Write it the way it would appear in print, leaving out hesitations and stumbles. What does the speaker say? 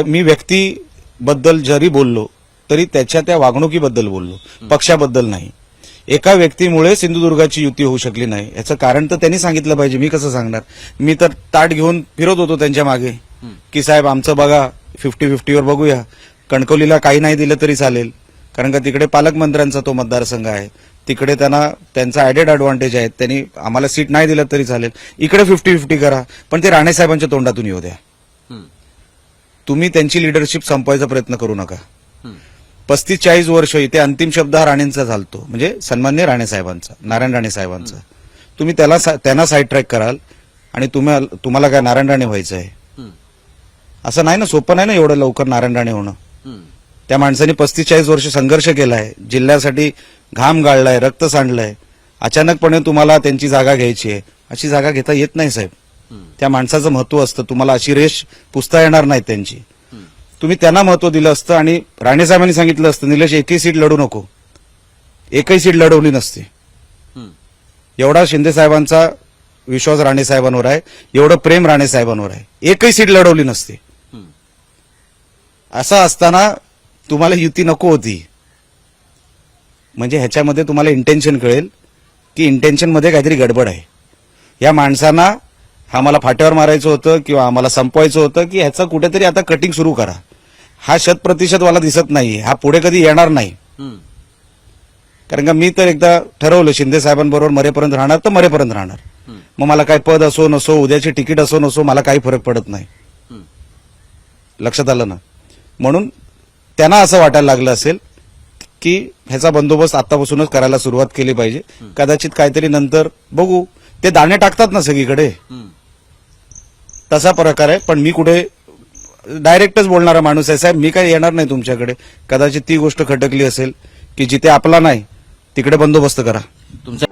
मी व्यक्तीबद्दल जरी बोललो तरी त्याच्या त्या वागणुकीबद्दल बोललो, पक्षाबद्दल नाही. एका व्यक्तीमुळे सिंधुदुर्गाची युती होऊ शकली नाही याचं कारण तर त्यांनी सांगितलं पाहिजे. मी कसं सांगणार? मी तर ताट घेऊन फिरत होतो त्यांच्या मागे की साहेब आमचं बघा 50-50 वर बघूया. कणकवलीला काही नाही दिलं तरी चालेल, कारण का तिकडे पालकमंत्र्यांचा तो मतदारसंघ आहे, तिकडे त्यांचा ऍडेड ऍडव्हान्टेज आहे, त्यांनी आम्हाला सीट नाही दिलं तरी चालेल. इकडे 50-50 करा, पण ते राणेसाहेबांच्या तोंडातून येऊ द्या. तुम्ही त्यांची लिडरशिप संपवायचा प्रयत्न करू नका. 35-40 वर्ष इथे अंतिम शब्द हा राणेंचा चालतो, म्हणजे सन्मान्य राणेसाहेबांचा, नारायण राणे साहेबांचा. तुम्ही त्यांना साईड ट्रॅक कराल आणि तुम्हाला काय नारायण राणे व्हायचं आहे? असं नाही ना, सोपं नाही ना एवढं लवकर नारायण राणे होणं. त्या माणसाने 35-40 वर्ष संघर्ष केलाय, जिल्ह्यासाठी घाम गाळलाय, रक्त सांडलंय. अचानकपणे तुम्हाला त्यांची जागा घ्यायची आहे, अशी जागा घेता येत नाही साहेब. त्या माणसाचं महत्व असतं, तुम्हाला अशी रेष पुसता येणार नाही त्यांची. तुम्ही त्यांना महत्व दिलं असतं आणि राणेसाहेबांनी सांगितलं असतं निलेश एकही सीट लढू नको, एकही सीट लढवली नसती. एवढा शिंदे साहेबांचा विश्वास राणेसाहेबांवर आहे, एवढं प्रेम राणेसाहेबांवर आहे, एकही सीट लढवली नसती. असं असताना तुम्हाला युती नको होती. म्हणजे ह्याच्यामध्ये तुम्हाला इंटेन्शन कळेल की इंटेन्शनमध्ये काहीतरी गडबड आहे. या माणसांना आम्हाला फाट्यावर मारायचं होतं किंवा आम्हाला संपवायचं होतं की ह्याचं कुठेतरी आता कटिंग सुरू करा. हा 100% मला दिसत नाही, हा पुढे कधी येणार नाही. कारण का मी तर एकदा ठरवलं शिंदे साहेबांबरोबर मरेपर्यंत राहणार तर मरेपर्यंत राहणार. मग मला काय पद असो नसो, उद्याची तिकीट असो नसो, मला काही फरक पडत नाही. लक्षात आलं ना? म्हणून त्यांना असं वाटायला लागलं असेल की ह्याचा बंदोबस्त आतापासूनच करायला सुरुवात केली पाहिजे. कदाचित काहीतरी नंतर बघू, ते दाणे टाकतात ना सगळीकडे, तसा प्रकार आहे. पण मी कुठे डायरेक्टच बोलणारा माणूस आहे साहेब, मी काही येणार नाही तुमच्याकडे. कदाचित ती गोष्ट खटकली असेल की जिथे आपला नाही तिकडे बंदोबस्त करा. तुमच्या